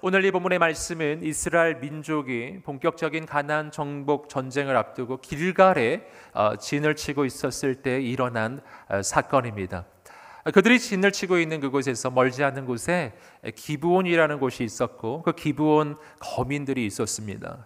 오늘 이 본문의 말씀은 이스라엘 민족이 본격적인 가나안 정복 전쟁을 앞두고 길갈에 진을 치고 있었을 때 일어난 사건입니다. 그들이 진을 치고 있는 그곳에서 멀지 않은 곳에 기브온이라는 곳이 있었고 그 기브온 거민들이 있었습니다.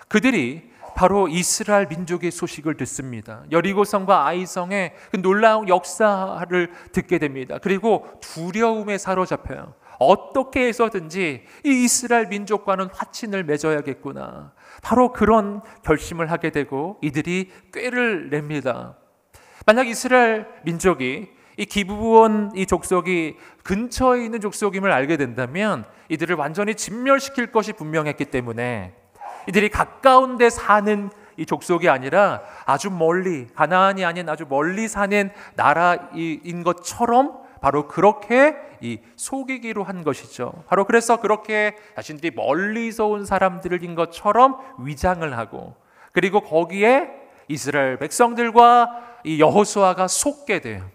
그들이 바로 이스라엘 민족의 소식을 듣습니다. 여리고성과 아이성의 그 놀라운 역사를 듣게 됩니다. 그리고 두려움에 사로잡혀요. 어떻게 해서든지 이 이스라엘 민족과는 화친을 맺어야겠구나. 바로 그런 결심을 하게 되고 이들이 꾀를 냅니다. 만약 이스라엘 민족이 이 기브온 이 족속이 근처에 있는 족속임을 알게 된다면 이들을 완전히 진멸시킬 것이 분명했기 때문에 이들이 가까운 데 사는 이 족속이 아니라 아주 멀리, 가나안이 아닌 아주 멀리 사는 나라인 것처럼 바로 그렇게 이 속이기로 한 것이죠. 바로 그래서 그렇게 자신들이 멀리서 온 사람들인 것처럼 위장을 하고, 그리고 거기에 이스라엘 백성들과 이 여호수아가 속게 돼요.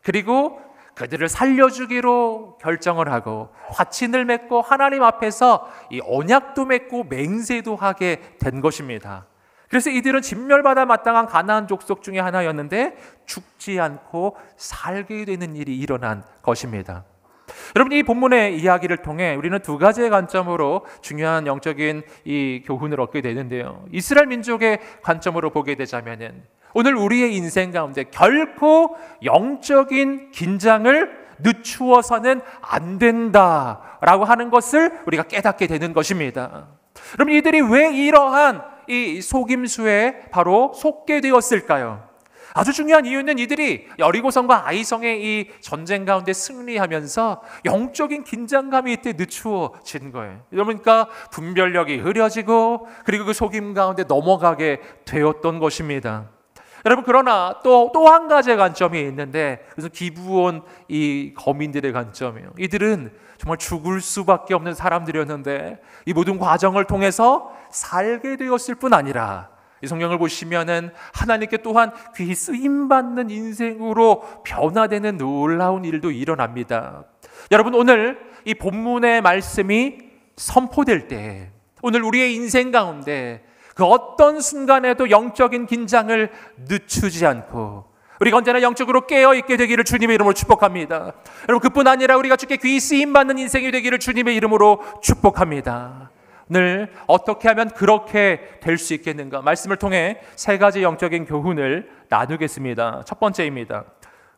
그리고 그들을 살려주기로 결정을 하고 화친을 맺고 하나님 앞에서 이 언약도 맺고 맹세도 하게 된 것입니다. 그래서 이들은 진멸받아 마땅한 가나안 족속 중에 하나였는데 죽지 않고 살게 되는 일이 일어난 것입니다. 여러분, 이 본문의 이야기를 통해 우리는 두 가지의 관점으로 중요한 영적인 이 교훈을 얻게 되는데요. 이스라엘 민족의 관점으로 보게 되자면은 오늘 우리의 인생 가운데 결코 영적인 긴장을 늦추어서는 안 된다라고 하는 것을 우리가 깨닫게 되는 것입니다. 여러분, 이들이 왜 이러한 이 속임수에 바로 속게 되었을까요? 아주 중요한 이유는 이들이 여리고성과 아이성의 이 전쟁 가운데 승리하면서 영적인 긴장감이 이때 늦추어진 거예요. 그러니까 분별력이 흐려지고 그리고 그 속임 가운데 넘어가게 되었던 것입니다. 여러분, 그러나 또 한 가지의 관점이 있는데 그래서 기브온 이 거민들의 관점이에요. 이들은 정말 죽을 수밖에 없는 사람들이었는데 이 모든 과정을 통해서 살게 되었을 뿐 아니라 이 성경을 보시면은 하나님께 또한 귀히 쓰임받는 인생으로 변화되는 놀라운 일도 일어납니다. 여러분, 오늘 이 본문의 말씀이 선포될 때 오늘 우리의 인생 가운데 그 어떤 순간에도 영적인 긴장을 늦추지 않고 우리가 언제나 영적으로 깨어있게 되기를 주님의 이름으로 축복합니다. 여러분, 그뿐 아니라 우리가 주께 귀히 쓰임받는 인생이 되기를 주님의 이름으로 축복합니다. 오늘 어떻게 하면 그렇게 될 수 있겠는가? 말씀을 통해 세 가지 영적인 교훈을 나누겠습니다. 첫 번째입니다.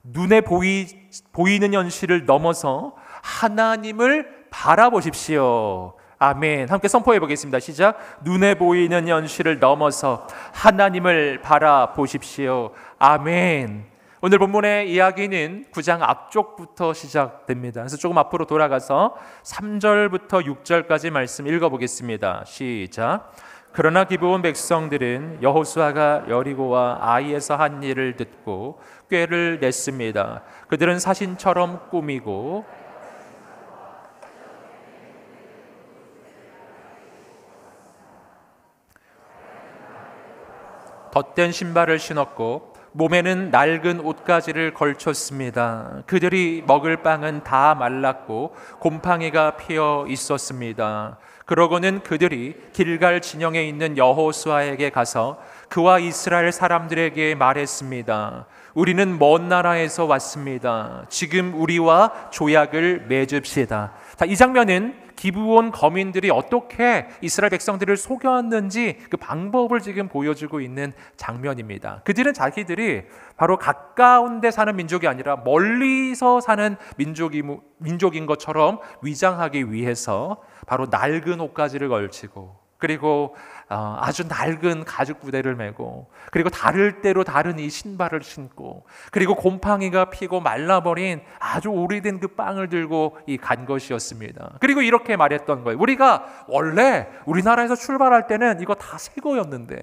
눈에 보이는 현실을 넘어서 하나님을 바라보십시오. 아멘. 함께 선포해 보겠습니다. 시작. 눈에 보이는 현실을 넘어서 하나님을 바라보십시오. 아멘. 오늘 본문의 이야기는 9장 앞쪽부터 시작됩니다. 그래서 조금 앞으로 돌아가서 3절부터 6절까지 말씀 읽어보겠습니다. 시작. 그러나 기브온 백성들은 여호수아가 여리고와 아이에서 한 일을 듣고 꾀를 냈습니다. 그들은 사신처럼 꾸미고 덧댄 신발을 신었고 몸에는 낡은 옷가지를 걸쳤습니다. 그들이 먹을 빵은 다 말랐고 곰팡이가 피어 있었습니다. 그러고는 그들이 길갈 진영에 있는 여호수아에게 가서 그와 이스라엘 사람들에게 말했습니다. 우리는 먼 나라에서 왔습니다. 지금 우리와 조약을 맺읍시다. 자, 이 장면은 기브온 거민들이 어떻게 이스라엘 백성들을 속였는지 그 방법을 지금 보여주고 있는 장면입니다. 그들은 자기들이 바로 가까운 데 사는 민족이 아니라 멀리서 사는 민족인 것처럼 위장하기 위해서 바로 낡은 옷가지를 걸치고 그리고 아주 낡은 가죽 부대를 메고 그리고 다를 대로 다른 이 신발을 신고 그리고 곰팡이가 피고 말라버린 아주 오래된 그 빵을 들고 간 것이었습니다. 그리고 이렇게 말했던 거예요. 우리가 원래 우리나라에서 출발할 때는 이거 다 새 거였는데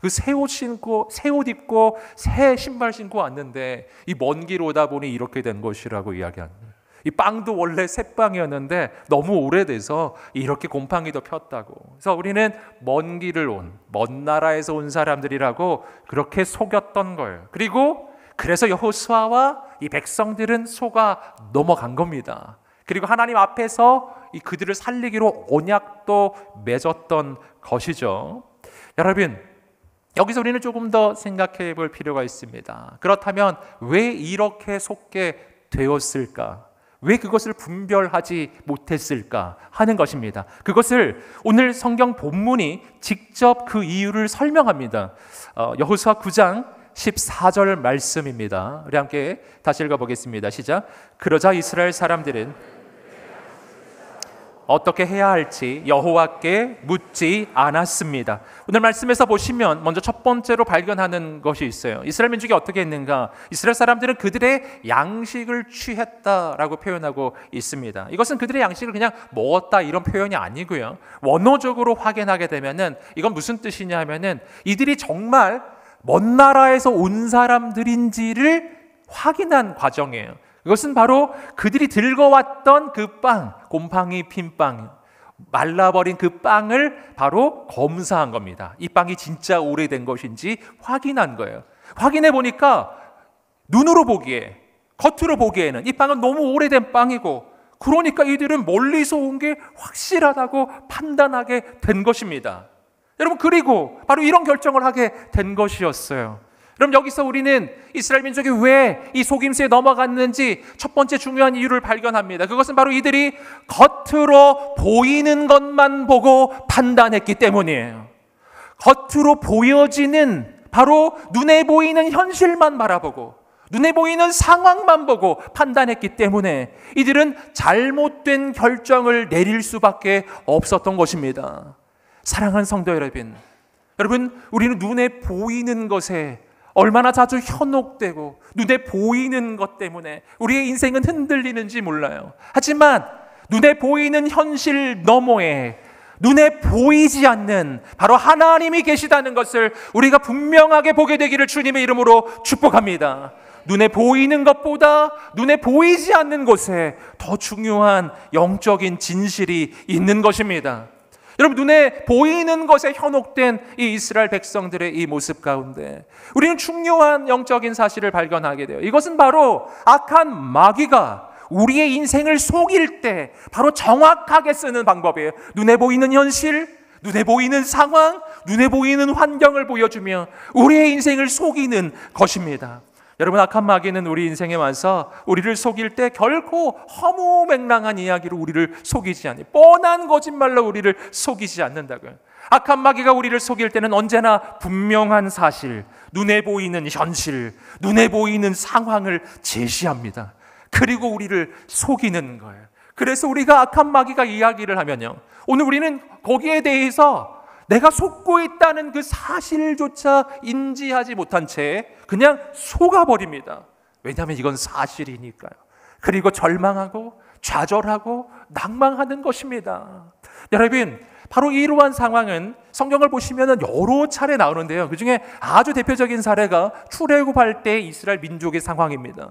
그 새 옷 신고 새 옷 입고 새 신발 신고 왔는데 이 먼 길 오다 보니 이렇게 된 것이라고 이야기합니다. 이 빵도 원래 새빵이었는데 너무 오래돼서 이렇게 곰팡이도 폈다고. 그래서 우리는 먼 길을 먼 나라에서 온 사람들이라고 그렇게 속였던 거예요. 그리고 그래서 여호수아와 이 백성들은 속아 넘어간 겁니다. 그리고 하나님 앞에서 그들을 살리기로 언약도 맺었던 것이죠. 여러분, 여기서 우리는 조금 더 생각해 볼 필요가 있습니다. 그렇다면 왜 이렇게 속게 되었을까? 왜 그것을 분별하지 못했을까 하는 것입니다. 그것을 오늘 성경 본문이 직접 그 이유를 설명합니다. 여호수아 9장 14절 말씀입니다. 우리 함께 다시 읽어보겠습니다. 시작. 그러자 이스라엘 사람들은 어떻게 해야 할지 여호와께 묻지 않았습니다. 오늘 말씀에서 보시면 먼저 첫 번째로 발견하는 것이 있어요. 이스라엘 민족이 어떻게 했는가? 이스라엘 사람들은 그들의 양식을 취했다라고 표현하고 있습니다. 이것은 그들의 양식을 그냥 먹었다 이런 표현이 아니고요. 원어적으로 확인하게 되면은 이건 무슨 뜻이냐 하면은 이들이 정말 먼 나라에서 온 사람들인지를 확인한 과정이에요. 그것은 바로 그들이 들고 왔던 그 빵, 곰팡이 핀 빵, 말라버린 그 빵을 바로 검사한 겁니다. 이 빵이 진짜 오래된 것인지 확인한 거예요. 확인해 보니까 눈으로 보기에, 겉으로 보기에는 이 빵은 너무 오래된 빵이고, 그러니까 이들은 멀리서 온 게 확실하다고 판단하게 된 것입니다. 여러분, 그리고 바로 이런 결정을 하게 된 것이었어요. 그럼 여기서 우리는 이스라엘 민족이 왜 이 속임수에 넘어갔는지 첫 번째 중요한 이유를 발견합니다. 그것은 바로 이들이 겉으로 보이는 것만 보고 판단했기 때문이에요. 겉으로 보여지는, 바로 눈에 보이는 현실만 바라보고 눈에 보이는 상황만 보고 판단했기 때문에 이들은 잘못된 결정을 내릴 수밖에 없었던 것입니다. 사랑하는 성도 여러분, 우리는 눈에 보이는 것에 얼마나 자주 현혹되고 눈에 보이는 것 때문에 우리의 인생은 흔들리는지 몰라요. 하지만 눈에 보이는 현실 너머에 눈에 보이지 않는 바로 하나님이 계시다는 것을 우리가 분명하게 보게 되기를 주님의 이름으로 축복합니다. 눈에 보이는 것보다 눈에 보이지 않는 곳에 더 중요한 영적인 진실이 있는 것입니다. 여러분, 눈에 보이는 것에 현혹된 이 이스라엘 백성들의 이 모습 가운데 우리는 중요한 영적인 사실을 발견하게 돼요. 이것은 바로 악한 마귀가 우리의 인생을 속일 때 바로 정확하게 쓰는 방법이에요. 눈에 보이는 현실, 눈에 보이는 상황, 눈에 보이는 환경을 보여주며 우리의 인생을 속이는 것입니다. 여러분, 악한 마귀는 우리 인생에 와서 우리를 속일 때 결코 허무맹랑한 이야기로 우리를 속이지 않아요. 뻔한 거짓말로 우리를 속이지 않는다고요. 악한 마귀가 우리를 속일 때는 언제나 분명한 사실, 눈에 보이는 현실, 눈에 보이는 상황을 제시합니다. 그리고 우리를 속이는 거예요. 그래서 우리가 악한 마귀가 이야기를 하면요, 오늘 우리는 거기에 대해서 내가 속고 있다는 그 사실조차 인지하지 못한 채 그냥 속아버립니다. 왜냐하면 이건 사실이니까요. 그리고 절망하고 좌절하고 낭망하는 것입니다. 여러분, 바로 이러한 상황은 성경을 보시면 여러 차례 나오는데요. 그중에 아주 대표적인 사례가 출애굽할 때 이스라엘 민족의 상황입니다.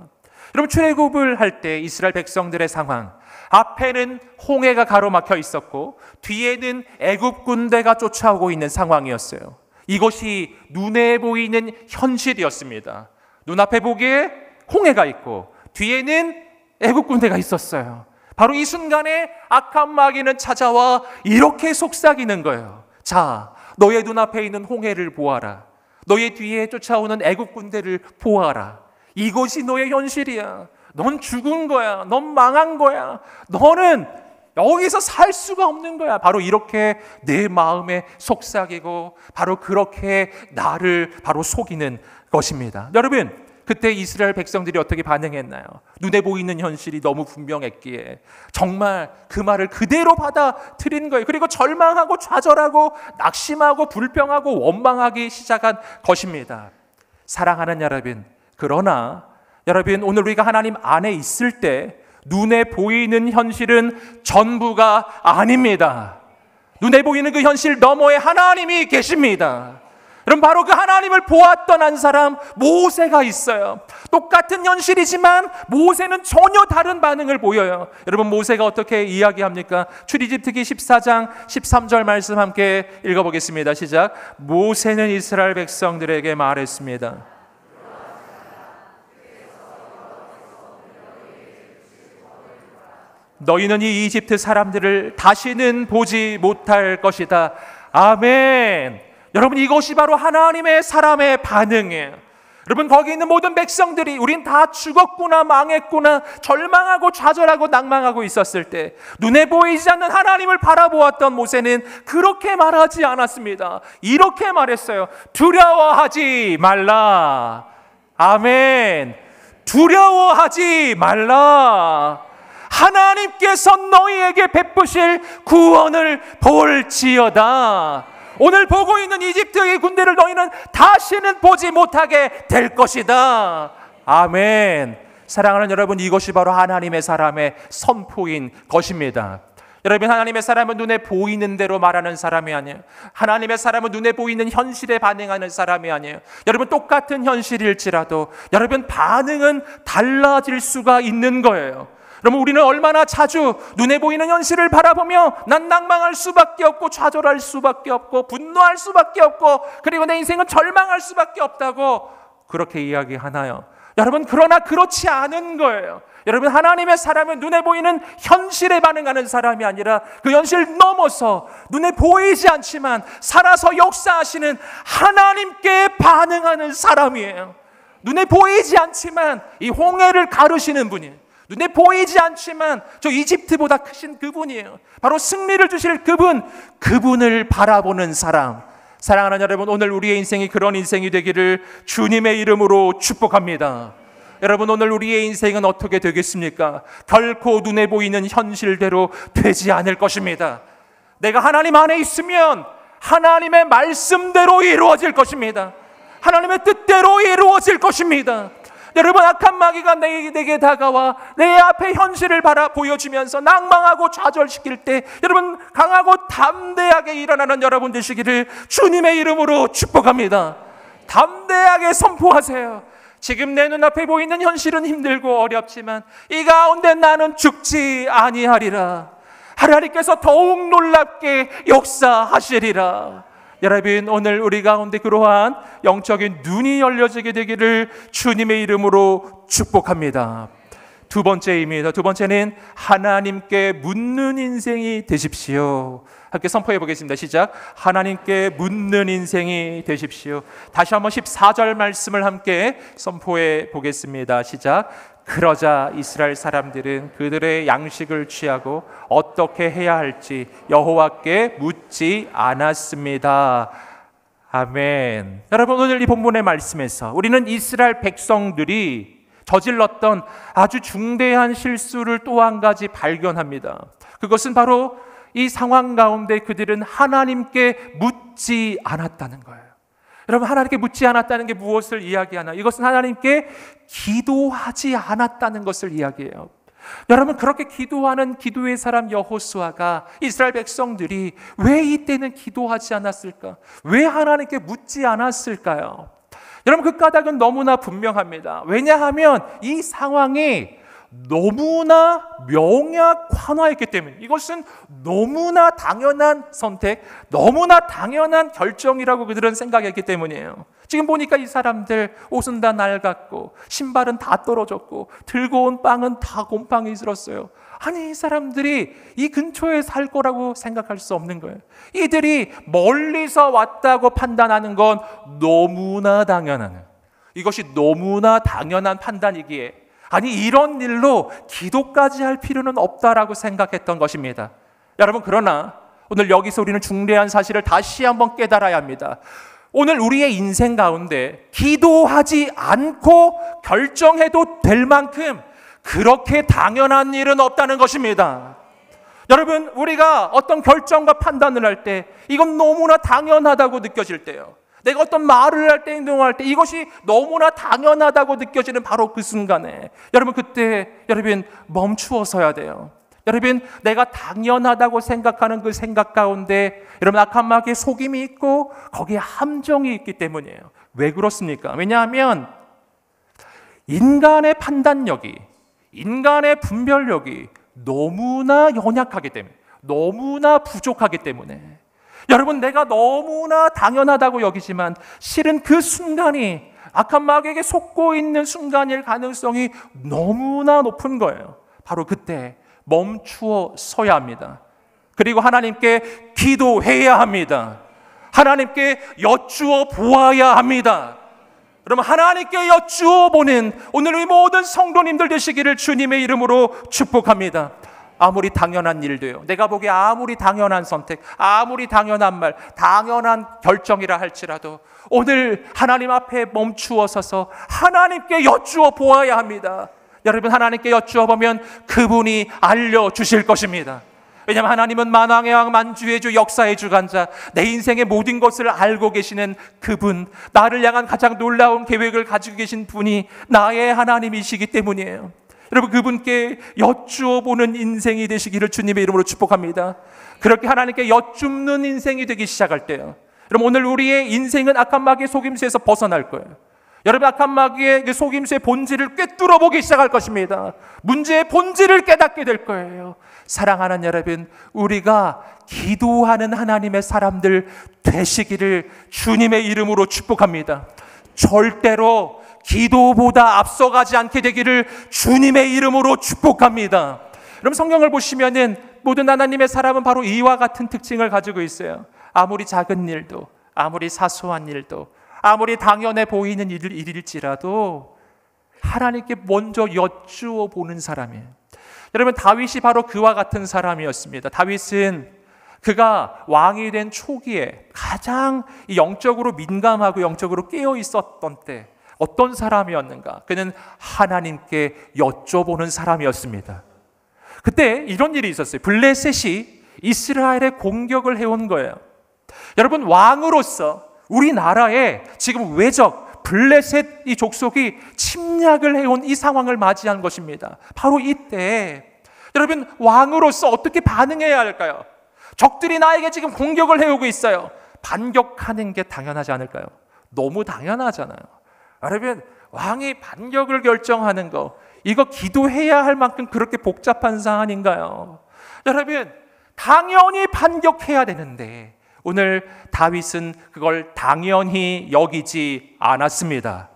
여러분, 출애굽을 할 때 이스라엘 백성들의 상황, 앞에는 홍해가 가로막혀 있었고 뒤에는 애굽 군대가 쫓아오고 있는 상황이었어요. 이것이 눈에 보이는 현실이었습니다. 눈앞에 보기에 홍해가 있고 뒤에는 애굽 군대가 있었어요. 바로 이 순간에 악한 마귀는 찾아와 이렇게 속삭이는 거예요. 자, 너의 눈앞에 있는 홍해를 보아라. 너의 뒤에 쫓아오는 애굽 군대를 보아라. 이것이 너의 현실이야. 넌 죽은 거야. 넌 망한 거야. 너는 여기서 살 수가 없는 거야. 바로 이렇게 내 마음에 속삭이고 바로 그렇게 나를 바로 속이는 것입니다. 여러분, 그때 이스라엘 백성들이 어떻게 반응했나요? 눈에 보이는 현실이 너무 분명했기에 정말 그 말을 그대로 받아들인 거예요. 그리고 절망하고 좌절하고 낙심하고 불평하고 원망하기 시작한 것입니다. 사랑하는 여러분, 그러나 여러분, 오늘 우리가 하나님 안에 있을 때 눈에 보이는 현실은 전부가 아닙니다. 눈에 보이는 그 현실 너머에 하나님이 계십니다. 여러분, 바로 그 하나님을 보았던 한 사람 모세가 있어요. 똑같은 현실이지만 모세는 전혀 다른 반응을 보여요. 여러분, 모세가 어떻게 이야기합니까? 출애굽기 14장 13절 말씀 함께 읽어보겠습니다. 시작. 모세는 이스라엘 백성들에게 말했습니다. 너희는 이 이집트 사람들을 다시는 보지 못할 것이다. 아멘. 여러분, 이것이 바로 하나님의 사람의 반응이에요. 여러분, 거기 있는 모든 백성들이 우린 다 죽었구나, 망했구나, 절망하고 좌절하고 낭망하고 있었을 때 눈에 보이지 않는 하나님을 바라보았던 모세는 그렇게 말하지 않았습니다. 이렇게 말했어요. 두려워하지 말라. 아멘. 두려워하지 말라. 하나님께서 너희에게 베푸실 구원을 볼지어다. 오늘 보고 있는 이집트의 군대를 너희는 다시는 보지 못하게 될 것이다. 아멘. 사랑하는 여러분, 이것이 바로 하나님의 사람의 선포인 것입니다. 여러분, 하나님의 사람은 눈에 보이는 대로 말하는 사람이 아니에요. 하나님의 사람은 눈에 보이는 현실에 반응하는 사람이 아니에요. 여러분, 똑같은 현실일지라도 여러분, 반응은 달라질 수가 있는 거예요. 그러면 우리는 얼마나 자주 눈에 보이는 현실을 바라보며 난 낭망할 수밖에 없고 좌절할 수밖에 없고 분노할 수밖에 없고 그리고 내 인생은 절망할 수밖에 없다고 그렇게 이야기하나요? 여러분, 그러나 그렇지 않은 거예요. 여러분, 하나님의 사람은 눈에 보이는 현실에 반응하는 사람이 아니라 그 현실 넘어서 눈에 보이지 않지만 살아서 역사하시는 하나님께 반응하는 사람이에요. 눈에 보이지 않지만 이 홍해를 가르시는 분이에요. 눈에 보이지 않지만 저 이집트보다 크신 그분이에요. 바로 승리를 주실 그분을 바라보는 사람. 사랑하는 여러분, 오늘 우리의 인생이 그런 인생이 되기를 주님의 이름으로 축복합니다. 여러분, 오늘 우리의 인생은 어떻게 되겠습니까? 결코 눈에 보이는 현실대로 되지 않을 것입니다. 내가 하나님 안에 있으면 하나님의 말씀대로 이루어질 것입니다. 하나님의 뜻대로 이루어질 것입니다. 여러분, 악한 마귀가 내게 다가와 내 앞에 현실을 보여주면서 낭망하고 좌절시킬 때 여러분, 강하고 담대하게 일어나는 여러분 되시기를 주님의 이름으로 축복합니다. 담대하게 선포하세요. 지금 내 눈앞에 보이는 현실은 힘들고 어렵지만 이 가운데 나는 죽지 아니하리라. 하나님께서 더욱 놀랍게 역사하시리라. 여러분, 오늘 우리 가운데 그러한 영적인 눈이 열려지게 되기를 주님의 이름으로 축복합니다. 두 번째입니다. 두 번째는 하나님께 묻는 인생이 되십시오. 함께 선포해 보겠습니다. 시작. 하나님께 묻는 인생이 되십시오. 다시 한번 14절 말씀을 함께 선포해 보겠습니다. 시작. 그러자 이스라엘 사람들은 그들의 양식을 취하고 어떻게 해야 할지 여호와께 묻지 않았습니다. 아멘. 여러분, 오늘 이 본문의 말씀에서 우리는 이스라엘 백성들이 저질렀던 아주 중대한 실수를 또 한 가지 발견합니다. 그것은 바로 이 상황 가운데 그들은 하나님께 묻지 않았다는 거예요. 여러분, 하나님께 묻지 않았다는 게 무엇을 이야기하나? 이것은 하나님께 기도하지 않았다는 것을 이야기해요. 여러분, 그렇게 기도하는 기도의 사람 여호수아가 이스라엘 백성들이 왜 이때는 기도하지 않았을까? 왜 하나님께 묻지 않았을까요? 여러분, 그 까닭은 너무나 분명합니다. 왜냐하면 이 상황이 너무나 명약환화했기 때문에, 이것은 너무나 당연한 선택, 너무나 당연한 결정이라고 그들은 생각했기 때문이에요. 지금 보니까 이 사람들 옷은 다 낡았고 신발은 다 떨어졌고 들고 온 빵은 다 곰팡이 들었어요. 아니, 이 사람들이 이 근처에 살 거라고 생각할 수 없는 거예요. 이들이 멀리서 왔다고 판단하는 건 너무나 당연한, 이것이 너무나 당연한 판단이기에 아니, 이런 일로 기도까지 할 필요는 없다라고 생각했던 것입니다. 여러분, 그러나 오늘 여기서 우리는 중대한 사실을 다시 한번 깨달아야 합니다. 오늘 우리의 인생 가운데 기도하지 않고 결정해도 될 만큼 그렇게 당연한 일은 없다는 것입니다. 여러분, 우리가 어떤 결정과 판단을 할 때 이건 너무나 당연하다고 느껴질 때요, 내가 어떤 말을 할 때, 행동할 때 이것이 너무나 당연하다고 느껴지는 바로 그 순간에 여러분, 그때 여러분 멈추어서야 돼요. 여러분, 내가 당연하다고 생각하는 그 생각 가운데 여러분 악한 마귀의 속임이 있고 거기에 함정이 있기 때문이에요. 왜 그렇습니까? 왜냐하면 인간의 판단력이, 인간의 분별력이 너무나 연약하기 때문에, 너무나 부족하기 때문에 여러분, 내가 너무나 당연하다고 여기지만 실은 그 순간이 악한 마귀에게 속고 있는 순간일 가능성이 너무나 높은 거예요. 바로 그때 멈추어 서야 합니다. 그리고 하나님께 기도해야 합니다. 하나님께 여쭈어 보아야 합니다. 그러면 하나님께 여쭈어 보는 오늘 우리 모든 성도님들 되시기를 주님의 이름으로 축복합니다. 아무리 당연한 일도요, 내가 보기에 아무리 당연한 선택, 아무리 당연한 말, 당연한 결정이라 할지라도 오늘 하나님 앞에 멈추어 서서 하나님께 여쭈어 보아야 합니다. 여러분, 하나님께 여쭈어 보면 그분이 알려주실 것입니다. 왜냐하면 하나님은 만왕의 왕, 만주의 주, 역사의 주관자, 내 인생의 모든 것을 알고 계시는 그분, 나를 향한 가장 놀라운 계획을 가지고 계신 분이 나의 하나님이시기 때문이에요. 여러분, 그분께 여쭈어 보는 인생이 되시기를 주님의 이름으로 축복합니다. 그렇게 하나님께 여쭙는 인생이 되기 시작할 때요, 여러분, 오늘 우리의 인생은 악한 마귀의 속임수에서 벗어날 거예요. 여러분, 악한 마귀의 그 속임수의 본질을 꿰뚫어 보기 시작할 것입니다. 문제의 본질을 깨닫게 될 거예요. 사랑하는 여러분, 우리가 기도하는 하나님의 사람들 되시기를 주님의 이름으로 축복합니다. 절대로 기도보다 앞서가지 않게 되기를 주님의 이름으로 축복합니다. 여러분, 성경을 보시면은 모든 하나님의 사람은 바로 이와 같은 특징을 가지고 있어요. 아무리 작은 일도, 아무리 사소한 일도, 아무리 당연해 보이는 일일지라도 하나님께 먼저 여쭈어 보는 사람이에요. 여러분, 다윗이 바로 그와 같은 사람이었습니다. 다윗은 그가 왕이 된 초기에 가장 영적으로 민감하고 영적으로 깨어 있었던 때 어떤 사람이었는가? 그는 하나님께 여쭤보는 사람이었습니다. 그때 이런 일이 있었어요. 블레셋이 이스라엘에 공격을 해온 거예요. 여러분, 왕으로서 우리나라에 지금 외적 블레셋 이 족속이 침략을 해온 이 상황을 맞이한 것입니다. 바로 이때 여러분, 왕으로서 어떻게 반응해야 할까요? 적들이 나에게 지금 공격을 해오고 있어요. 반격하는 게 당연하지 않을까요? 너무 당연하잖아요. 여러분, 왕이 반격을 결정하는 거, 이거 기도해야 할 만큼 그렇게 복잡한 사안인가요? 여러분, 당연히 반격해야 되는데 오늘 다윗은 그걸 당연히 여기지 않았습니다.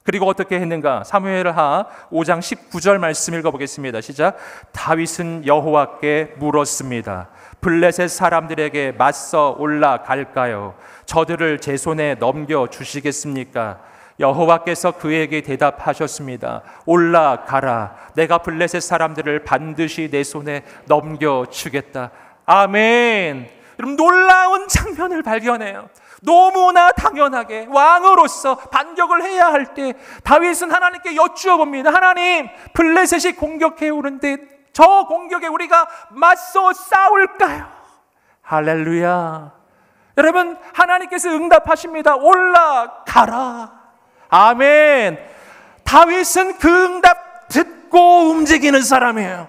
그리고 어떻게 했는가? 사무엘하 5장 19절 말씀 읽어보겠습니다. 시작. 다윗은 여호와께 물었습니다. 블레셋 사람들에게 맞서 올라갈까요? 저들을 제 손에 넘겨주시겠습니까? 여호와께서 그에게 대답하셨습니다. 올라가라. 내가 블레셋 사람들을 반드시 내 손에 넘겨주겠다. 아멘. 여러분, 놀라운 장면을 발견해요. 너무나 당연하게 왕으로서 반격을 해야 할 때 다윗은 하나님께 여쭈어 봅니다. 하나님, 블레셋이 공격해 오는데 저 공격에 우리가 맞서 싸울까요? 할렐루야. 여러분, 하나님께서 응답하십니다. 올라가라. 아멘. 다윗은 그 응답 듣고 움직이는 사람이에요.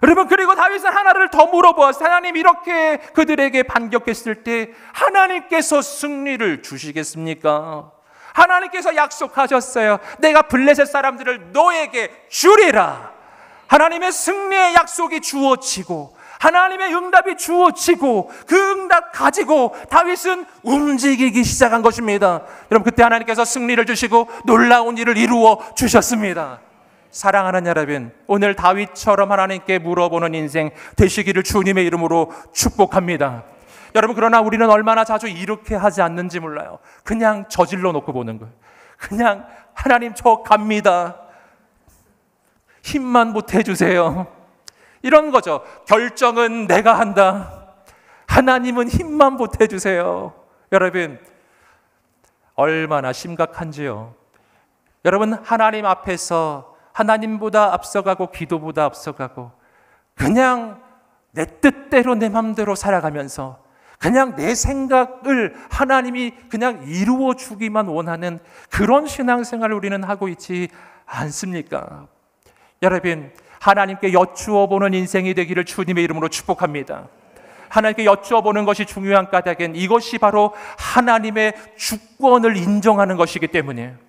여러분, 그리고 다윗은 하나를 더 물어보았어요. 하나님, 이렇게 그들에게 반격했을 때 하나님께서 승리를 주시겠습니까? 하나님께서 약속하셨어요. 내가 블레셋 사람들을 너에게 주리라. 하나님의 승리의 약속이 주어지고 하나님의 응답이 주어지고 그 응답 가지고 다윗은 움직이기 시작한 것입니다. 여러분, 그때 하나님께서 승리를 주시고 놀라운 일을 이루어 주셨습니다. 사랑하는 여러분, 오늘 다윗처럼 하나님께 물어보는 인생 되시기를 주님의 이름으로 축복합니다. 여러분, 그러나 우리는 얼마나 자주 이렇게 하지 않는지 몰라요. 그냥 저질러 놓고 보는 거예요. 그냥 하나님, 저 갑니다. 힘만 보태주세요. 이런 거죠. 결정은 내가 한다. 하나님은 힘만 보태주세요. 여러분, 얼마나 심각한지요. 여러분, 하나님 앞에서 하나님보다 앞서가고 기도보다 앞서가고 그냥 내 뜻대로 내 맘대로 살아가면서 그냥 내 생각을 하나님이 그냥 이루어 주기만 원하는 그런 신앙생활을 우리는 하고 있지 않습니까? 여러분, 하나님께 여쭈어 보는 인생이 되기를 주님의 이름으로 축복합니다. 하나님께 여쭈어 보는 것이 중요한 까닭은 이것이 바로 하나님의 주권을 인정하는 것이기 때문이에요.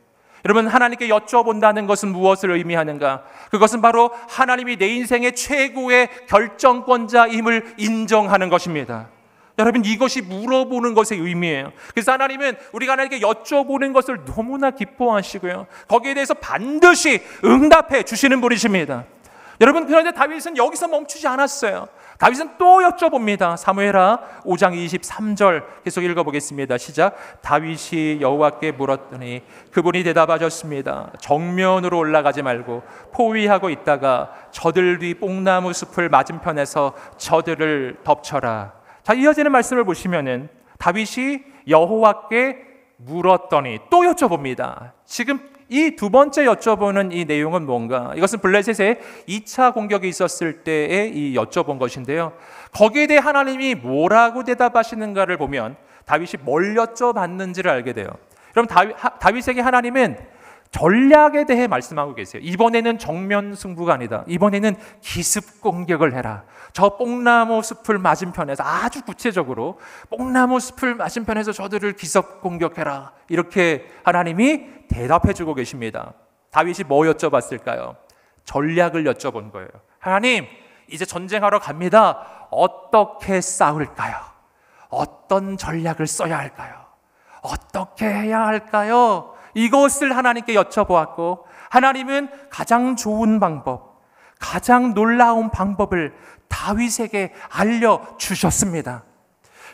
여러분, 하나님께 여쭤본다는 것은 무엇을 의미하는가? 그것은 바로 하나님이 내 인생의 최고의 결정권자임을 인정하는 것입니다. 여러분, 이것이 물어보는 것의 의미예요. 그래서 하나님은 우리가 하나님께 여쭤보는 것을 너무나 기뻐하시고요, 거기에 대해서 반드시 응답해 주시는 분이십니다. 여러분, 그런데 다윗은 여기서 멈추지 않았어요. 다윗은 또 여쭤봅니다. 사무엘하 5장 23절 계속 읽어보겠습니다. 시작. 다윗이 여호와께 물었더니 그분이 대답하셨습니다. 정면으로 올라가지 말고 포위하고 있다가 저들 뒤 뽕나무 숲을 맞은편에서 저들을 덮쳐라. 자, 이어지는 말씀을 보시면은 다윗이 여호와께 물었더니 또 여쭤봅니다. 지금 이 두 번째 여쭤보는 이 내용은 뭔가? 이것은 블레셋의 2차 공격이 있었을 때에 이 여쭤본 것인데요. 거기에 대해 하나님이 뭐라고 대답하시는가를 보면 다윗이 뭘 여쭤봤는지를 알게 돼요. 그럼 다윗에게 하나님은 전략에 대해 말씀하고 계세요. 이번에는 정면 승부가 아니다. 이번에는 기습 공격을 해라. 저 뽕나무 숲을 맞은편에서, 아주 구체적으로 뽕나무 숲을 맞은편에서 저들을 기습 공격해라. 이렇게 하나님이 대답해 주고 계십니다. 다윗이 뭐 여쭤봤을까요? 전략을 여쭤본 거예요. 하나님, 이제 전쟁하러 갑니다. 어떻게 싸울까요? 어떤 전략을 써야 할까요? 어떻게 해야 할까요? 이것을 하나님께 여쭤보았고, 하나님은 가장 좋은 방법, 가장 놀라운 방법을 다윗에게 알려주셨습니다.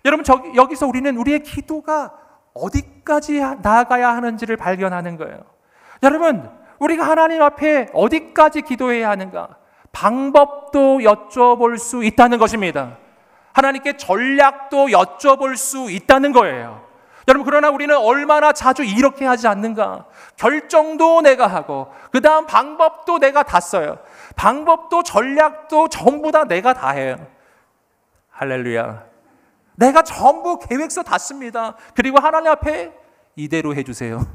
여러분, 여기서 우리는 우리의 기도가 어디까지 나아가야 하는지를 발견하는 거예요. 여러분, 우리가 하나님 앞에 어디까지 기도해야 하는가? 방법도 여쭤볼 수 있다는 것입니다. 하나님께 전략도 여쭤볼 수 있다는 거예요. 여러분, 그러나 우리는 얼마나 자주 이렇게 하지 않는가? 결정도 내가 하고, 그 다음 방법도 내가 다 써요. 방법도 전략도 전부 다 내가 다 해요. 할렐루야. 내가 전부 계획서 다 씁니다. 그리고 하나님 앞에 이대로 해주세요.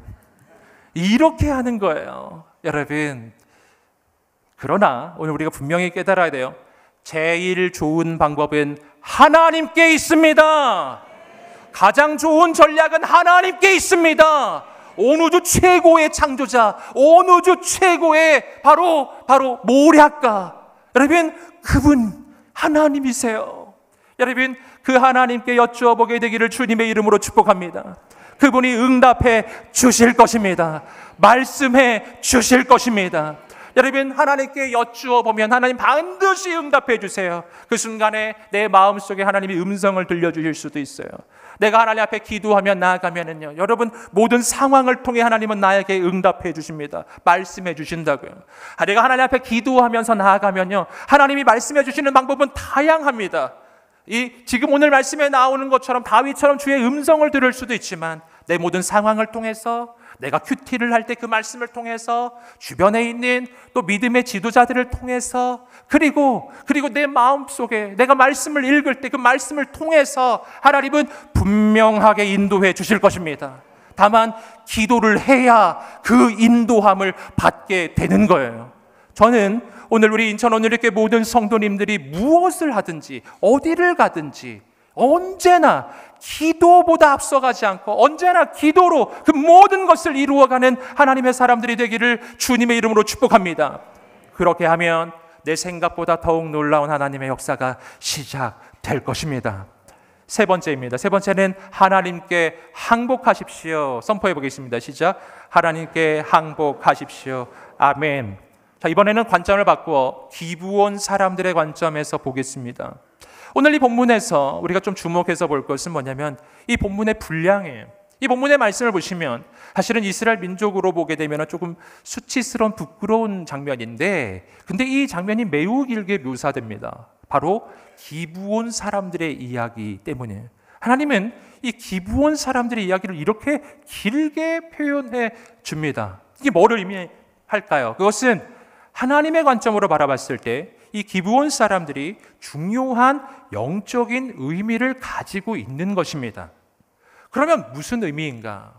이렇게 하는 거예요. 여러분, 그러나 오늘 우리가 분명히 깨달아야 돼요. 제일 좋은 방법은 하나님께 있습니다. 가장 좋은 전략은 하나님께 있습니다. 온 우주 최고의 창조자, 온 우주 최고의 바로 모략가, 여러분, 그분 하나님이세요. 여러분, 그 하나님께 여쭈어보게 되기를 주님의 이름으로 축복합니다. 그분이 응답해 주실 것입니다. 말씀해 주실 것입니다. 여러분, 하나님께 여쭈어 보면 하나님 반드시 응답해 주세요. 그 순간에 내 마음속에 하나님이 음성을 들려주실 수도 있어요. 내가 하나님 앞에 기도하며 나아가면은요, 여러분, 모든 상황을 통해 하나님은 나에게 응답해 주십니다. 말씀해 주신다고요. 내가 하나님 앞에 기도하면서 나아가면요, 하나님이 말씀해 주시는 방법은 다양합니다. 지금 오늘 말씀에 나오는 것처럼 다윗처럼 주의 음성을 들을 수도 있지만, 내 모든 상황을 통해서, 내가 큐티를 할 때 그 말씀을 통해서, 주변에 있는 또 믿음의 지도자들을 통해서, 그리고 내 마음속에 내가 말씀을 읽을 때 그 말씀을 통해서 하나님은 분명하게 인도해 주실 것입니다. 다만 기도를 해야 그 인도함을 받게 되는 거예요. 저는 오늘 우리 인천 온누리교회 모든 성도님들이 무엇을 하든지 어디를 가든지 언제나 기도보다 앞서가지 않고 언제나 기도로 그 모든 것을 이루어가는 하나님의 사람들이 되기를 주님의 이름으로 축복합니다. 그렇게 하면 내 생각보다 더욱 놀라운 하나님의 역사가 시작될 것입니다. 세 번째입니다. 세 번째는 하나님께 항복하십시오. 선포해 보겠습니다. 시작. 하나님께 항복하십시오. 아멘. 자, 이번에는 관점을 바꾸어 기브온 사람들의 관점에서 보겠습니다. 오늘 이 본문에서 우리가 좀 주목해서 볼 것은 뭐냐면 이 본문의 분량이에요. 이 본문의 말씀을 보시면 사실은 이스라엘 민족으로 보게 되면 조금 수치스러운 부끄러운 장면인데, 근데 이 장면이 매우 길게 묘사됩니다. 바로 기브온 사람들의 이야기 때문에 하나님은 이 기브온 사람들의 이야기를 이렇게 길게 표현해 줍니다. 이게 뭐를 의미할까요? 그것은 하나님의 관점으로 바라봤을 때 이 기브온 사람들이 중요한 영적인 의미를 가지고 있는 것입니다. 그러면 무슨 의미인가?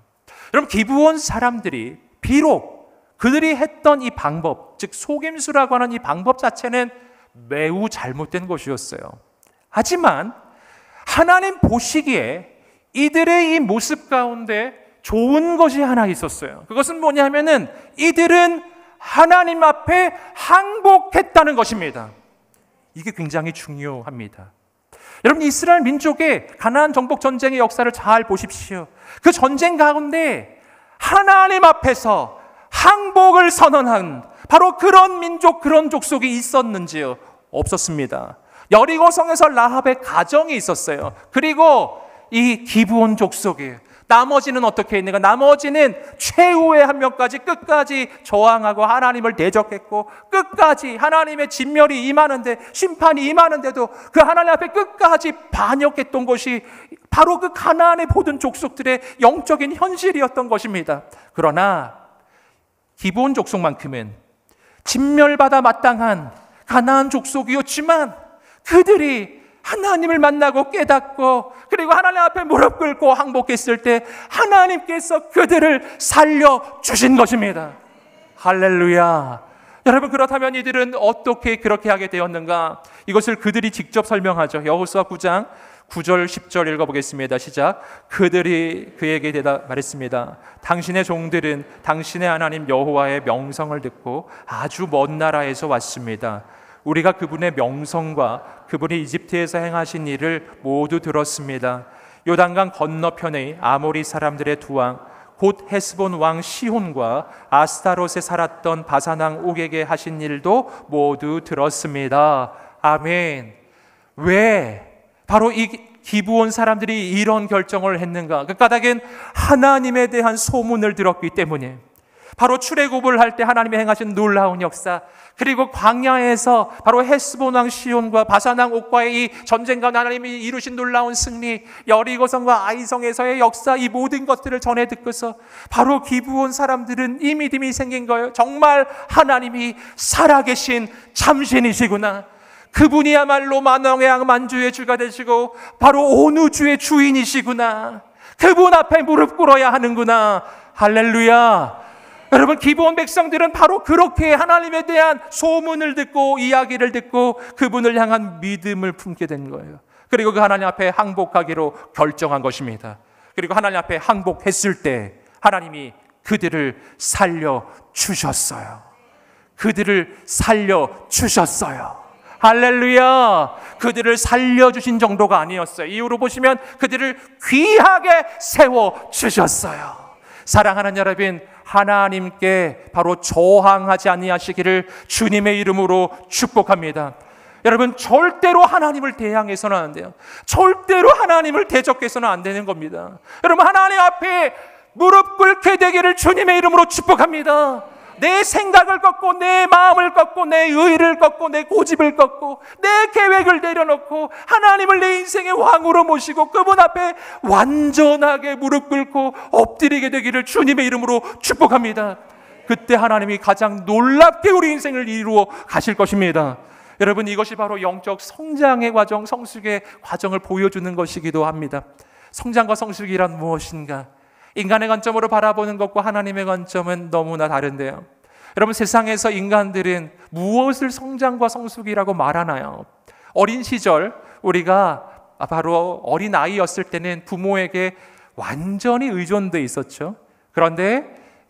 여러분, 기브온 사람들이 비록 그들이 했던 이 방법, 즉 속임수라고 하는 이 방법 자체는 매우 잘못된 것이었어요. 하지만 하나님 보시기에 이들의 이 모습 가운데 좋은 것이 하나 있었어요. 그것은 뭐냐면은 이들은 하나님 앞에 항복했다는 것입니다. 이게 굉장히 중요합니다. 여러분, 이스라엘 민족의 가나안 정복 전쟁의 역사를 잘 보십시오. 그 전쟁 가운데 하나님 앞에서 항복을 선언한, 바로 그런 민족, 그런 족속이 있었는지요? 없었습니다. 여리고성에서 라합의 가정이 있었어요. 그리고 이 기브온 족속이에요. 나머지는 어떻게 했는가? 나머지는 최후의 한 명까지 끝까지 저항하고 하나님을 대적했고, 끝까지 하나님의 진멸이 임하는데, 심판이 임하는데도 그 하나님 앞에 끝까지 반역했던 것이 바로 그 가나안의 모든 족속들의 영적인 현실이었던 것입니다. 그러나 기브온 족속만큼은 진멸받아 마땅한 가나안 족속이었지만, 그들이 하나님을 만나고 깨닫고 그리고 하나님 앞에 무릎 꿇고 항복했을 때 하나님께서 그들을 살려주신 것입니다. 할렐루야. 여러분, 그렇다면 이들은 어떻게 그렇게 하게 되었는가? 이것을 그들이 직접 설명하죠. 여호수아 9장 9절 10절 읽어보겠습니다. 시작. 그들이 그에게 말했습니다. 당신의 종들은 당신의 하나님 여호와의 명성을 듣고 아주 먼 나라에서 왔습니다. 우리가 그분의 명성과 그분이 이집트에서 행하신 일을 모두 들었습니다. 요단강 건너편의 아모리 사람들의 두 왕, 곧 헤스본 왕 시혼과 아스타롯에 살았던 바산 왕 옥에게 하신 일도 모두 들었습니다. 아멘. 왜 바로 이 기브온 사람들이 이런 결정을 했는가? 그 까닭은 하나님에 대한 소문을 들었기 때문에, 바로 출애굽을 할 때 하나님이 행하신 놀라운 역사, 그리고 광야에서 바로 헤스본 왕 시온과 바산 왕 옥과의 이 전쟁과 하나님이 이루신 놀라운 승리, 여리고성과 아이성에서의 역사, 이 모든 것들을 전해 듣고서 바로 기브온 사람들은 이 믿음이 생긴 거예요. 정말 하나님이 살아계신 참신이시구나. 그분이야말로 만왕의 왕 만주의 주가 되시고 바로 온 우주의 주인이시구나. 그분 앞에 무릎 꿇어야 하는구나. 할렐루야. 여러분, 기브온 백성들은 바로 그렇게 하나님에 대한 소문을 듣고 이야기를 듣고 그분을 향한 믿음을 품게 된 거예요. 그리고 그 하나님 앞에 항복하기로 결정한 것입니다. 그리고 하나님 앞에 항복했을 때 하나님이 그들을 살려주셨어요. 그들을 살려주셨어요. 할렐루야. 그들을 살려주신 정도가 아니었어요. 이후로 보시면 그들을 귀하게 세워주셨어요. 사랑하는 여러분, 하나님께 바로 저항하지 아니하시기를 주님의 이름으로 축복합니다. 여러분, 절대로 하나님을 대항해서는 안 돼요. 절대로 하나님을 대적해서는 안 되는 겁니다. 여러분, 하나님 앞에 무릎 꿇게 되기를 주님의 이름으로 축복합니다. 내 생각을 꺾고 내 마음을 꺾고 내 의의를 꺾고 내 고집을 꺾고 내 계획을 내려놓고 하나님을 내 인생의 왕으로 모시고 그분 앞에 완전하게 무릎 꿇고 엎드리게 되기를 주님의 이름으로 축복합니다. 그때 하나님이 가장 놀랍게 우리 인생을 이루어 가실 것입니다. 여러분, 이것이 바로 영적 성장의 과정, 성숙의 과정을 보여주는 것이기도 합니다. 성장과 성숙이란 무엇인가? 인간의 관점으로 바라보는 것과 하나님의 관점은 너무나 다른데요. 여러분, 세상에서 인간들은 무엇을 성장과 성숙이라고 말하나요? 어린 시절 우리가 바로 어린 아이였을 때는 부모에게 완전히 의존돼 있었죠. 그런데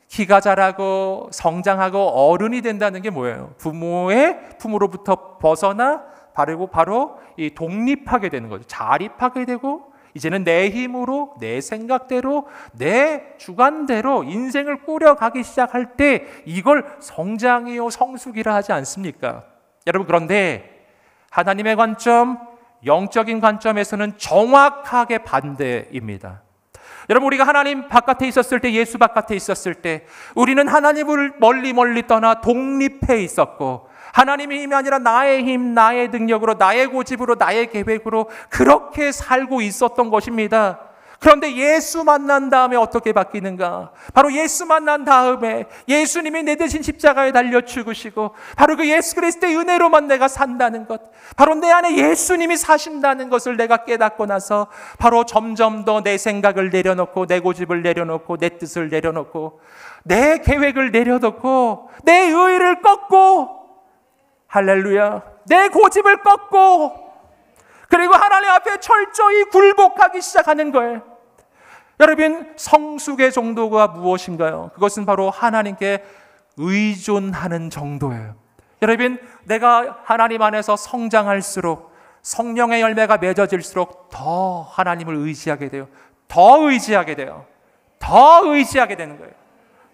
키가 자라고 성장하고 어른이 된다는 게 뭐예요? 부모의 품으로부터 벗어나 바로 이 독립하게 되는 거죠. 자립하게 되고 이제는 내 힘으로, 내 생각대로, 내 주관대로 인생을 꾸려가기 시작할 때 이걸 성장이요 성숙이라 하지 않습니까? 여러분, 그런데 하나님의 관점, 영적인 관점에서는 정확하게 반대입니다. 여러분, 우리가 하나님 바깥에 있었을 때, 예수 바깥에 있었을 때 우리는 하나님을 멀리 떠나 독립해 있었고, 하나님의 힘이 아니라 나의 힘, 나의 능력으로, 나의 고집으로, 나의 계획으로 그렇게 살고 있었던 것입니다. 그런데 예수 만난 다음에 어떻게 바뀌는가? 바로 예수 만난 다음에 예수님이 내 대신 십자가에 달려 죽으시고 바로 그 예수 그리스도의 은혜로만 내가 산다는 것, 바로 내 안에 예수님이 사신다는 것을 내가 깨닫고 나서 바로 점점 더 내 생각을 내려놓고 내 고집을 내려놓고 내 뜻을 내려놓고 내 계획을 내려놓고 내 의의를 꺾고, 할렐루야, 내 고집을 꺾고 그리고 하나님 앞에 철저히 굴복하기 시작하는 거예요. 여러분, 성숙의 정도가 무엇인가요? 그것은 바로 하나님께 의존하는 정도예요. 여러분, 내가 하나님 안에서 성장할수록 성령의 열매가 맺어질수록 더 하나님을 의지하게 돼요. 더 의지하게 돼요. 더 의지하게 되는 거예요.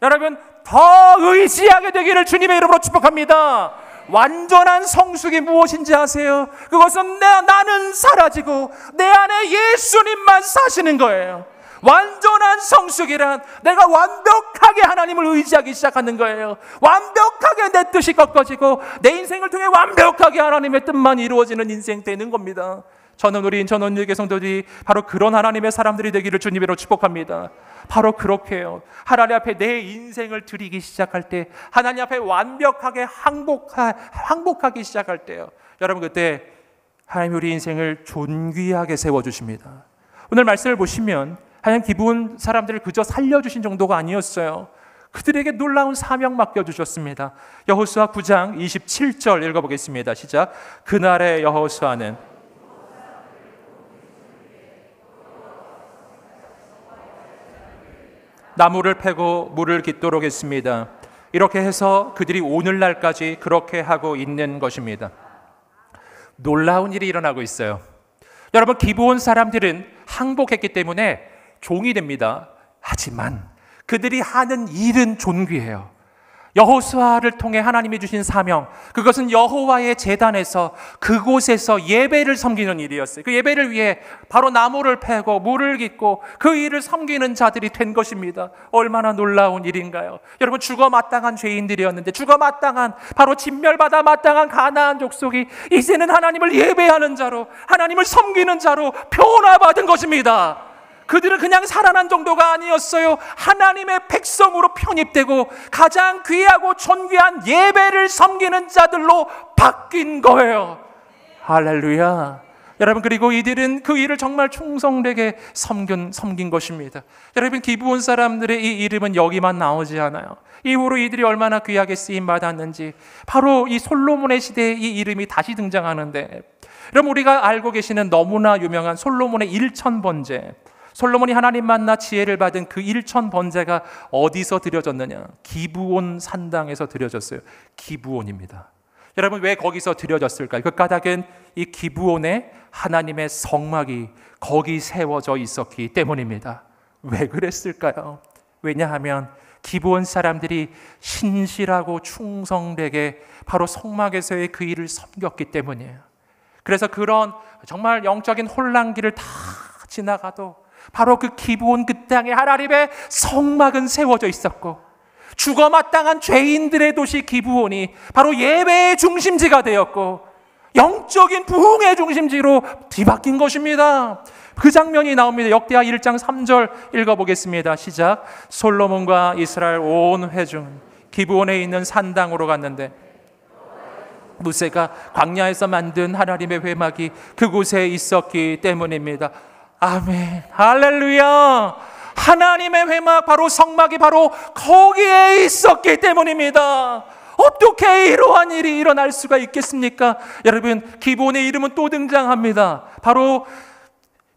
여러분, 더 의지하게 되기를 주님의 이름으로 축복합니다. 완전한 성숙이 무엇인지 아세요? 그것은 나는 사라지고 내 안에 예수님만 사시는 거예요. 완전한 성숙이란 내가 완벽하게 하나님을 의지하기 시작하는 거예요. 완벽하게 내 뜻이 꺾어지고 내 인생을 통해 완벽하게 하나님의 뜻만 이루어지는 인생 되는 겁니다. 저는 우리 인천원유교 성도들이 바로 그런 하나님의 사람들이 되기를 주님으로 축복합니다. 바로 그렇게요. 하나님 앞에 내 인생을 드리기 시작할 때, 하나님 앞에 완벽하게 항복하기 시작할 때요, 여러분, 그때 하나님 우리 인생을 존귀하게 세워주십니다. 오늘 말씀을 보시면 하나님 기브온 사람들을 그저 살려주신 정도가 아니었어요. 그들에게 놀라운 사명 맡겨주셨습니다. 여호수아 9장 27절 읽어보겠습니다. 시작. 그날의 여호수아는 나무를 패고 물을 깃도록 했습니다. 이렇게 해서 그들이 오늘날까지 그렇게 하고 있는 것입니다. 놀라운 일이 일어나고 있어요. 여러분, 기브온 사람들은 항복했기 때문에 종이 됩니다. 하지만 그들이 하는 일은 존귀해요. 여호수아를 통해 하나님이 주신 사명, 그것은 여호와의 제단에서 그곳에서 예배를 섬기는 일이었어요. 그 예배를 위해 바로 나무를 패고 물을 깃고 그 일을 섬기는 자들이 된 것입니다. 얼마나 놀라운 일인가요? 여러분, 죽어 마땅한 죄인들이었는데, 죽어 마땅한, 바로 진멸받아 마땅한 가나안 족속이 이제는 하나님을 예배하는 자로, 하나님을 섬기는 자로 변화받은 것입니다. 그들은 그냥 살아난 정도가 아니었어요. 하나님의 백성으로 편입되고 가장 귀하고 존귀한 예배를 섬기는 자들로 바뀐 거예요. 할렐루야. 여러분, 그리고 이들은 그 일을 정말 충성되게 섬긴 것입니다. 여러분, 기브온 사람들의 이 이름은 여기만 나오지 않아요. 이후로 이들이 얼마나 귀하게 쓰임 받았는지, 바로 이 솔로몬의 시대에 이 이름이 다시 등장하는데, 여러분, 우리가 알고 계시는 너무나 유명한 솔로몬의 1000번제, 솔로몬이 하나님 만나 지혜를 받은 그 1000번제가 어디서 드려졌느냐? 기브온 산당에서 드려졌어요. 기브온입니다. 여러분, 왜 거기서 드려졌을까요? 그 까닭은 이 기브온에 하나님의 성막이 거기 세워져 있었기 때문입니다. 왜 그랬을까요? 왜냐하면 기브온 사람들이 신실하고 충성되게 바로 성막에서의 그 일을 섬겼기 때문이에요. 그래서 그런 정말 영적인 혼란기를 다 지나가도 바로 그 기브온 그 땅에 하나님의 성막은 세워져 있었고, 죽어 마땅한 죄인들의 도시 기브온이 바로 예배의 중심지가 되었고 영적인 부흥의 중심지로 뒤바뀐 것입니다. 그 장면이 나옵니다. 역대하 1장 3절 읽어보겠습니다. 시작. 솔로몬과 이스라엘 온 회중 기브온에 있는 산당으로 갔는데 모세가 광야에서 만든 하나님의 회막이 그곳에 있었기 때문입니다. 아멘. 할렐루야. 하나님의 회막, 바로 성막이 바로 거기에 있었기 때문입니다. 어떻게 이러한 일이 일어날 수가 있겠습니까? 여러분, 기브온의 이름은 또 등장합니다. 바로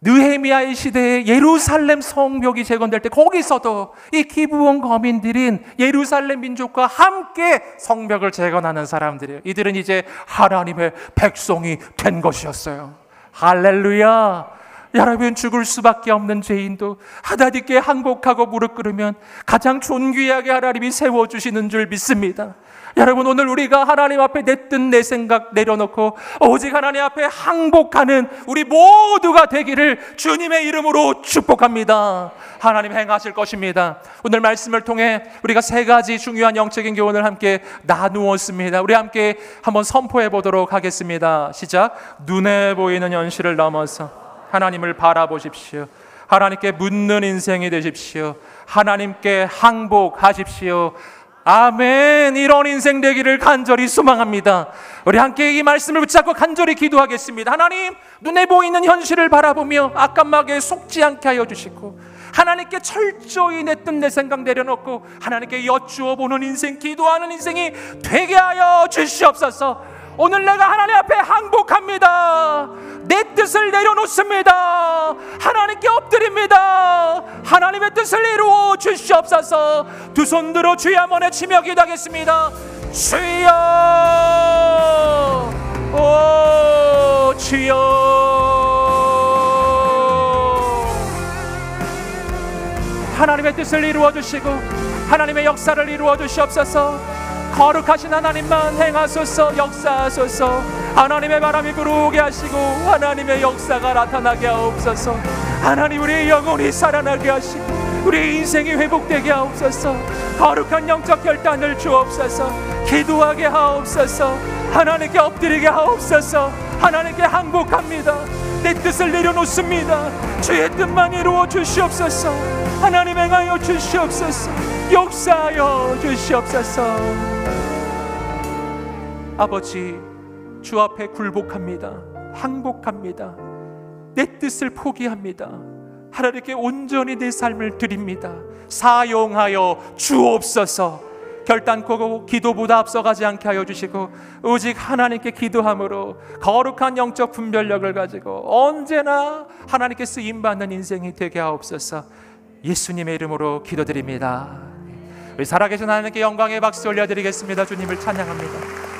느헤미야의 시대에 예루살렘 성벽이 재건될 때 거기서도 이 기브온 거민들인 예루살렘 민족과 함께 성벽을 재건하는 사람들이에요. 이들은 이제 하나님의 백성이 된 것이었어요. 할렐루야. 여러분, 죽을 수밖에 없는 죄인도 하나님께 항복하고 무릎 꿇으면 가장 존귀하게 하나님이 세워주시는 줄 믿습니다. 여러분, 오늘 우리가 하나님 앞에 내 뜻 내 생각 내려놓고 오직 하나님 앞에 항복하는 우리 모두가 되기를 주님의 이름으로 축복합니다. 하나님 행하실 것입니다. 오늘 말씀을 통해 우리가 3가지 중요한 영적인 교훈을 함께 나누었습니다. 우리 함께 한번 선포해 보도록 하겠습니다. 시작. 눈에 보이는 현실을 넘어서 하나님을 바라보십시오. 하나님께 묻는 인생이 되십시오. 하나님께 항복하십시오. 아멘. 이런 인생 되기를 간절히 소망합니다. 우리 함께 이 말씀을 붙잡고 간절히 기도하겠습니다. 하나님, 눈에 보이는 현실을 바라보며 악감막에 속지 않게 하여 주시고, 하나님께 철저히 내 뜻 내 생각 내려놓고 하나님께 여쭈어 보는 인생, 기도하는 인생이 되게 하여 주시옵소서. 오늘 내가 하나님 앞에 항복합니다. 내 뜻을 내려놓습니다. 하나님께 엎드립니다. 하나님의 뜻을 이루어 주시옵소서. 두 손 들어 주여 한번 외치며 기도하겠습니다. 주여, 오 주여. 하나님의 뜻을 이루어 주시고 하나님의 역사를 이루어 주시옵소서. 거룩하신 하나님만 행하소서. 역사하소서. 하나님의 바람이 불어오게 하시고 하나님의 역사가 나타나게 하옵소서. 하나님, 우리의 영혼이 살아나게 하시고 우리의 인생이 회복되게 하옵소서. 거룩한 영적 결단을 주옵소서. 기도하게 하옵소서. 하나님께 엎드리게 하옵소서. 하나님께 항복합니다. 내 뜻을 내려놓습니다. 주의 뜻만 이루어 주시옵소서. 하나님 행하여 주시옵소서. 역사하여 주시옵소서. 아버지, 주 앞에 굴복합니다. 항복합니다. 내 뜻을 포기합니다. 하나님께 온전히 내 삶을 드립니다. 사용하여 주옵소서. 결단코 기도보다 앞서가지 않게 하여 주시고 오직 하나님께 기도함으로 거룩한 영적 분별력을 가지고 언제나 하나님께 쓰임받는 인생이 되게 하옵소서. 예수님의 이름으로 기도드립니다. 우리 살아계신 하나님께 영광의 박수 올려드리겠습니다. 주님을 찬양합니다.